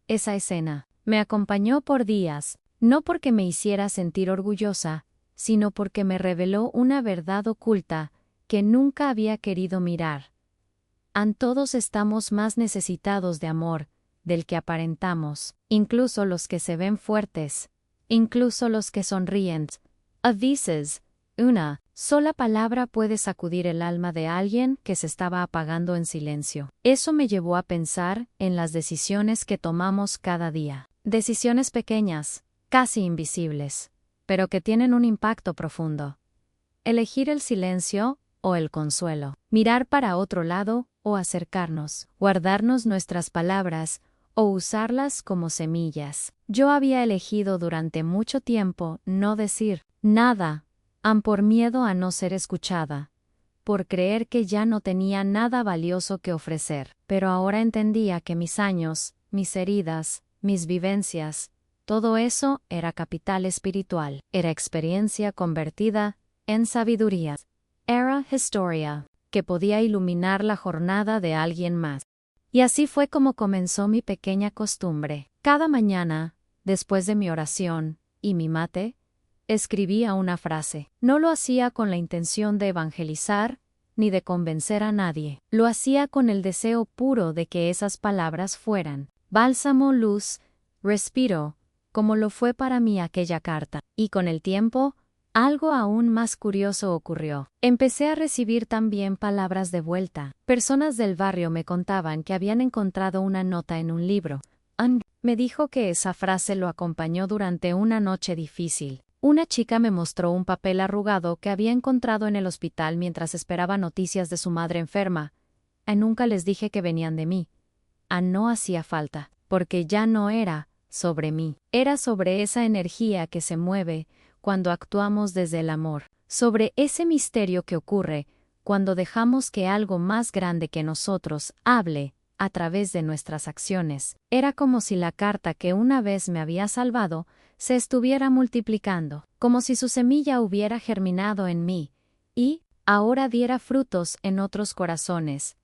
Esa escena me acompañó por días, no porque me hiciera sentir orgullosa, sino porque me reveló una verdad oculta que nunca había querido mirar. Todos estamos más necesitados de amor del que aparentamos, incluso los que se ven fuertes, incluso los que sonríen. A veces, una sola palabra puede sacudir el alma de alguien que se estaba apagando en silencio. Eso me llevó a pensar en las decisiones que tomamos cada día. Decisiones pequeñas, casi invisibles, pero que tienen un impacto profundo. Elegir el silencio o el consuelo. Mirar para otro lado o acercarnos. Guardarnos nuestras palabras o usarlas como semillas. Yo había elegido durante mucho tiempo no decir nada, por miedo a no ser escuchada, por creer que ya no tenía nada valioso que ofrecer. Pero ahora entendía que mis años, mis heridas, mis vivencias, todo eso era capital espiritual, era experiencia convertida en sabiduría, era historia, que podía iluminar la jornada de alguien más. Y así fue como comenzó mi pequeña costumbre. Cada mañana, después de mi oración y mi mate, escribía una frase. No lo hacía con la intención de evangelizar ni de convencer a nadie. Lo hacía con el deseo puro de que esas palabras fueran bálsamo, luz, respiro, como lo fue para mí aquella carta. Y con el tiempo, algo aún más curioso ocurrió. Empecé a recibir también palabras de vuelta. Personas del barrio me contaban que habían encontrado una nota en un libro. Me dijo que esa frase lo acompañó durante una noche difícil. Una chica me mostró un papel arrugado que había encontrado en el hospital mientras esperaba noticias de su madre enferma. Nunca les dije que venían de mí. No hacía falta, porque ya no era sobre mí. Era sobre esa energía que se mueve cuando actuamos desde el amor, sobre ese misterio que ocurre cuando dejamos que algo más grande que nosotros hable a través de nuestras acciones. Era como si la carta que una vez me había salvado se estuviera multiplicando, como si su semilla hubiera germinado en mí, y ahora diera frutos en otros corazones.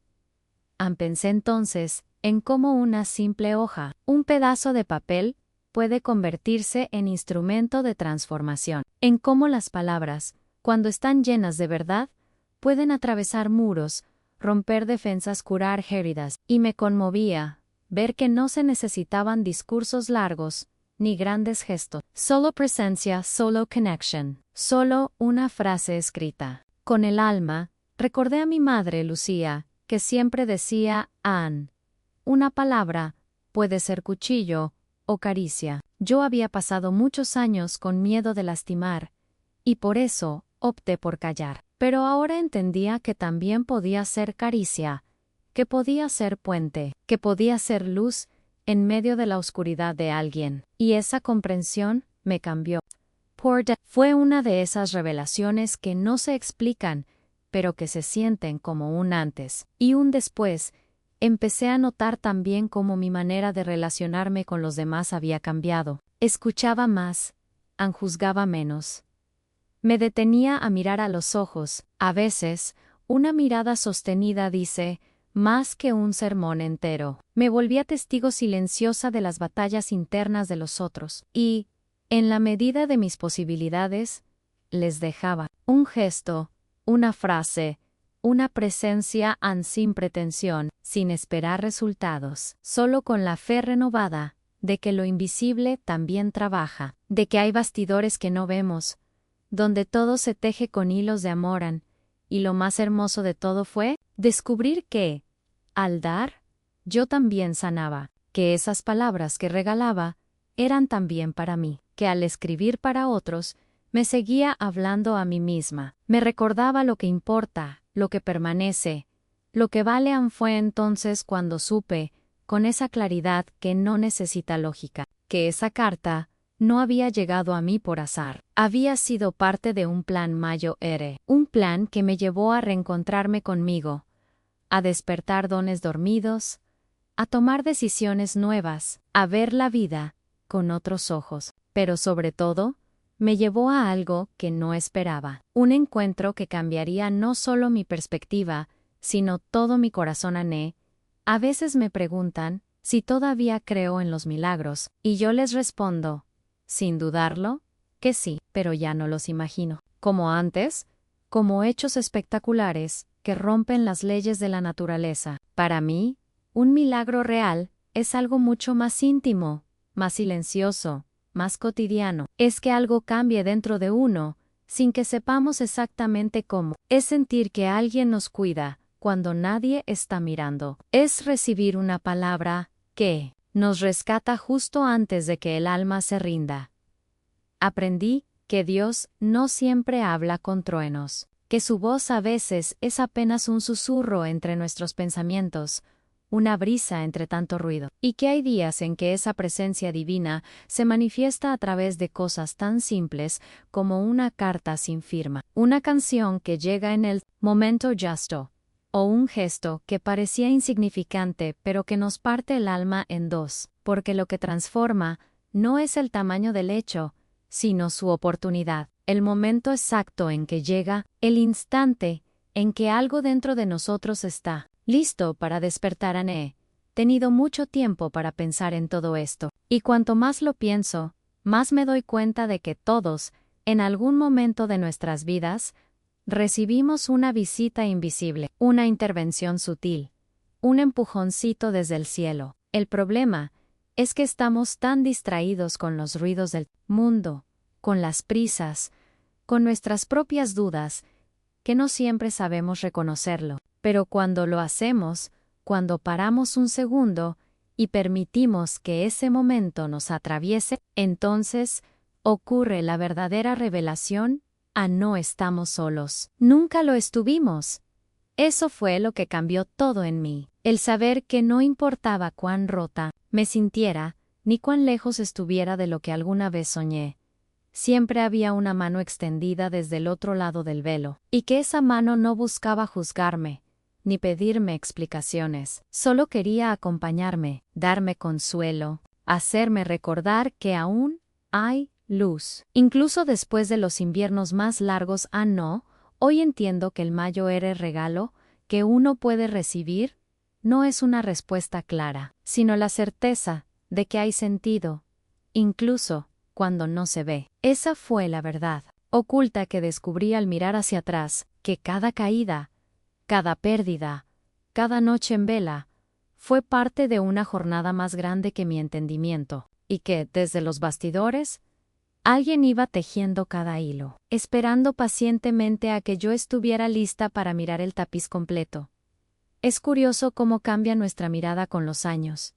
Pensé entonces en cómo una simple hoja, un pedazo de papel, puede convertirse en instrumento de transformación, en cómo las palabras, cuando están llenas de verdad, pueden atravesar muros, romper defensas, curar heridas, y me conmovía ver que no se necesitaban discursos largos, ni grandes gestos, solo presencia, solo connection, solo una frase escrita. Con el alma, recordé a mi madre Lucía, que siempre decía, una palabra, puede ser cuchillo o caricia. Yo había pasado muchos años con miedo de lastimar, y por eso opté por callar. Pero ahora entendía que también podía ser caricia, que podía ser puente, que podía ser luz en medio de la oscuridad de alguien. Y esa comprensión me cambió. Fue una de esas revelaciones que no se explican, pero que se sienten como un antes y un después. Empecé a notar también cómo mi manera de relacionarme con los demás había cambiado. Escuchaba más, juzgaba menos. Me detenía a mirar a los ojos. A veces, una mirada sostenida dice más que un sermón entero. Me volvía testigo silenciosa de las batallas internas de los otros, y, en la medida de mis posibilidades, les dejaba un gesto, una frase, una presencia sin pretensión, sin esperar resultados, solo con la fe renovada de que lo invisible también trabaja, de que hay bastidores que no vemos, donde todo se teje con hilos de amor. Y lo más hermoso de todo fue descubrir que, al dar, yo también sanaba, que esas palabras que regalaba eran también para mí, que al escribir para otros, me seguía hablando a mí misma, me recordaba lo que importa, lo que permanece, lo que vale. Fue entonces cuando supe, con esa claridad que no necesita lógica, que esa carta no había llegado a mí por azar, había sido parte de un plan mayor, un plan que me llevó a reencontrarme conmigo, a despertar dones dormidos, a tomar decisiones nuevas, a ver la vida con otros ojos, pero sobre todo, me llevó a algo que no esperaba, un encuentro que cambiaría no solo mi perspectiva, sino todo mi corazón. A veces me preguntan si todavía creo en los milagros, y yo les respondo, sin dudarlo, que sí, pero ya no los imagino, como antes, como hechos espectaculares que rompen las leyes de la naturaleza. Para mí, un milagro real es algo mucho más íntimo, más silencioso, más cotidiano. Es que algo cambie dentro de uno, sin que sepamos exactamente cómo. Es sentir que alguien nos cuida cuando nadie está mirando. Es recibir una palabra que nos rescata justo antes de que el alma se rinda. Aprendí que Dios no siempre habla con truenos, que su voz a veces es apenas un susurro entre nuestros pensamientos, una brisa entre tanto ruido, y que hay días en que esa presencia divina se manifiesta a través de cosas tan simples como una carta sin firma, una canción que llega en el momento justo, o un gesto que parecía insignificante pero que nos parte el alma en dos, porque lo que transforma no es el tamaño del hecho, sino su oportunidad, el momento exacto en que llega, el instante en que algo dentro de nosotros está listo para despertar. He tenido mucho tiempo para pensar en todo esto, y cuanto más lo pienso, más me doy cuenta de que todos, en algún momento de nuestras vidas, recibimos una visita invisible, una intervención sutil, un empujoncito desde el cielo. El problema es que estamos tan distraídos con los ruidos del mundo, con las prisas, con nuestras propias dudas, que no siempre sabemos reconocerlo. Pero cuando lo hacemos, cuando paramos un segundo y permitimos que ese momento nos atraviese, entonces ocurre la verdadera revelación. No estamos solos. Nunca lo estuvimos. Eso fue lo que cambió todo en mí. El saber que no importaba cuán rota me sintiera, ni cuán lejos estuviera de lo que alguna vez soñé. Siempre había una mano extendida desde el otro lado del velo, y que esa mano no buscaba juzgarme, ni pedirme explicaciones. Solo quería acompañarme, darme consuelo, hacerme recordar que aún hay luz. Incluso después de los inviernos más largos. No, hoy entiendo que el mayor regalo que uno puede recibir no es una respuesta clara, sino la certeza de que hay sentido, incluso cuando no se ve. Esa fue la verdad oculta que descubrí al mirar hacia atrás, que cada caída, cada pérdida, cada noche en vela, fue parte de una jornada más grande que mi entendimiento, y que, desde los bastidores, alguien iba tejiendo cada hilo, esperando pacientemente a que yo estuviera lista para mirar el tapiz completo. Es curioso cómo cambia nuestra mirada con los años.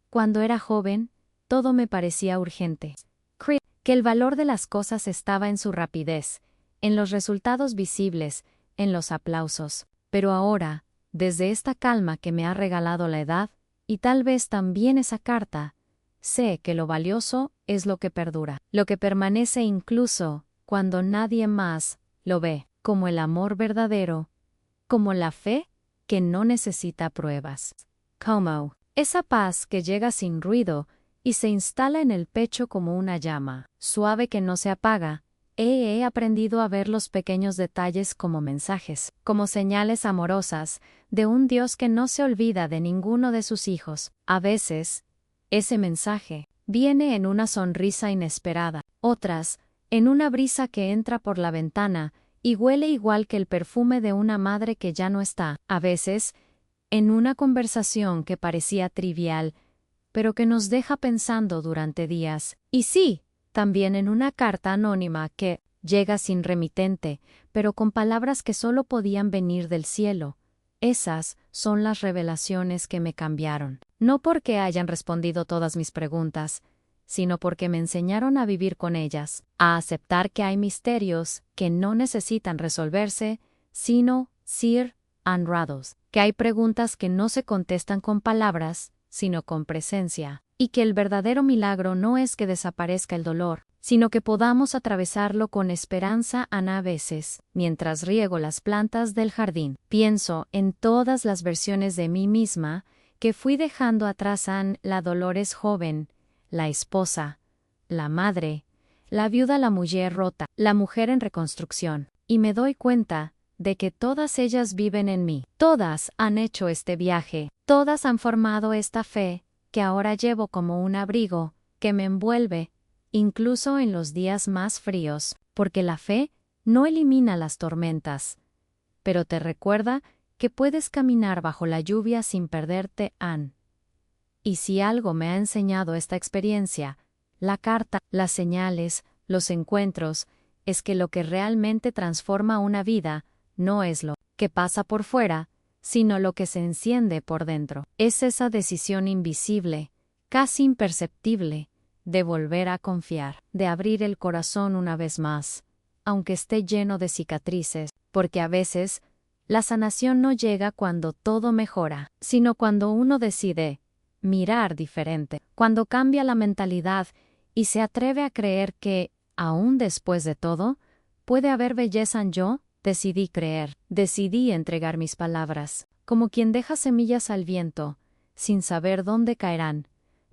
Cuando era joven, todo me parecía urgente. Creí que el valor de las cosas estaba en su rapidez, en los resultados visibles, en los aplausos. Pero ahora, desde esta calma que me ha regalado la edad, y tal vez también esa carta, sé que lo valioso es lo que perdura, lo que permanece incluso cuando nadie más lo ve, como el amor verdadero, como la fe que no necesita pruebas. Como esa paz que llega sin ruido y se instala en el pecho como una llama, suave que no se apaga. He aprendido a ver los pequeños detalles como mensajes, como señales amorosas de un Dios que no se olvida de ninguno de sus hijos. A veces, ese mensaje viene en una sonrisa inesperada, otras, en una brisa que entra por la ventana y huele igual que el perfume de una madre que ya no está. A veces, en una conversación que parecía trivial, pero que nos deja pensando durante días. Y sí, también en una carta anónima que llega sin remitente, pero con palabras que solo podían venir del cielo. Esas son las revelaciones que me cambiaron. No porque hayan respondido todas mis preguntas, sino porque me enseñaron a vivir con ellas, a aceptar que hay misterios que no necesitan resolverse, sino ser honrados, que hay preguntas que no se contestan con palabras, sino con presencia, y que el verdadero milagro no es que desaparezca el dolor, sino que podamos atravesarlo con esperanza a veces. Mientras riego las plantas del jardín, pienso en todas las versiones de mí misma que fui dejando atrás: la Dolores joven, la esposa, la madre, la viuda, la mujer rota, la mujer en reconstrucción, y me doy cuenta de que todas ellas viven en mí. Todas han hecho este viaje, todas han formado esta fe que ahora llevo como un abrigo que me envuelve, incluso en los días más fríos, porque la fe no elimina las tormentas, pero te recuerda que puedes caminar bajo la lluvia sin perderte. Y si algo me ha enseñado esta experiencia, la carta, las señales, los encuentros, es que lo que realmente transforma una vida no es lo que pasa por fuera, sino lo que se enciende por dentro. Es esa decisión invisible, casi imperceptible, de volver a confiar, de abrir el corazón una vez más, aunque esté lleno de cicatrices, porque a veces la sanación no llega cuando todo mejora, sino cuando uno decide mirar diferente, cuando cambia la mentalidad y se atreve a creer que, aún después de todo, puede haber belleza en yo. Decidí creer, decidí entregar mis palabras, como quien deja semillas al viento, sin saber dónde caerán,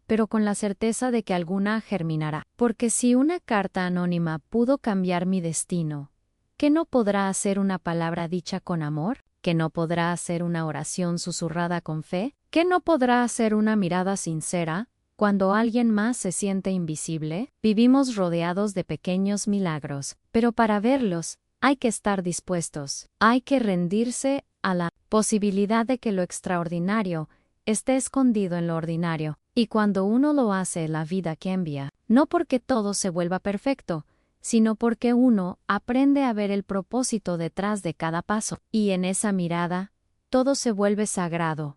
pero con la certeza de que alguna germinará. Porque si una carta anónima pudo cambiar mi destino, ¿qué no podrá hacer una palabra dicha con amor? ¿Qué no podrá hacer una oración susurrada con fe? ¿Qué no podrá hacer una mirada sincera cuando alguien más se siente invisible? Vivimos rodeados de pequeños milagros, pero para verlos, hay que estar dispuestos, hay que rendirse a la posibilidad de que lo extraordinario esté escondido en lo ordinario, y cuando uno lo hace, la vida cambia, no porque todo se vuelva perfecto, sino porque uno aprende a ver el propósito detrás de cada paso, y en esa mirada, todo se vuelve sagrado.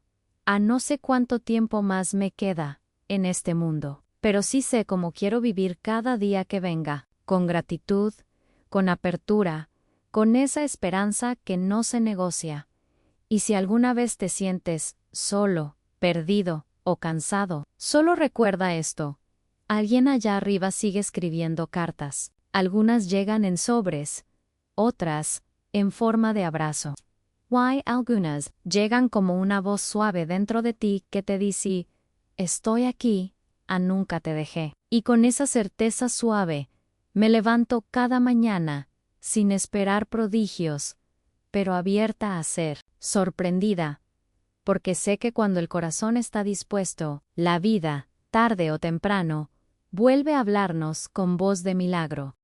No sé cuánto tiempo más me queda en este mundo, pero sí sé cómo quiero vivir cada día que venga, con gratitud, con apertura, con esa esperanza que no se negocia. Y si alguna vez te sientes solo, perdido o cansado, solo recuerda esto: alguien allá arriba sigue escribiendo cartas. Algunas llegan en sobres, otras en forma de abrazo. Algunas llegan como una voz suave dentro de ti que te dice: estoy aquí, nunca te dejé. Y con esa certeza suave, me levanto cada mañana, sin esperar prodigios, pero abierta a ser sorprendida, porque sé que cuando el corazón está dispuesto, la vida, tarde o temprano, vuelve a hablarnos con voz de milagro.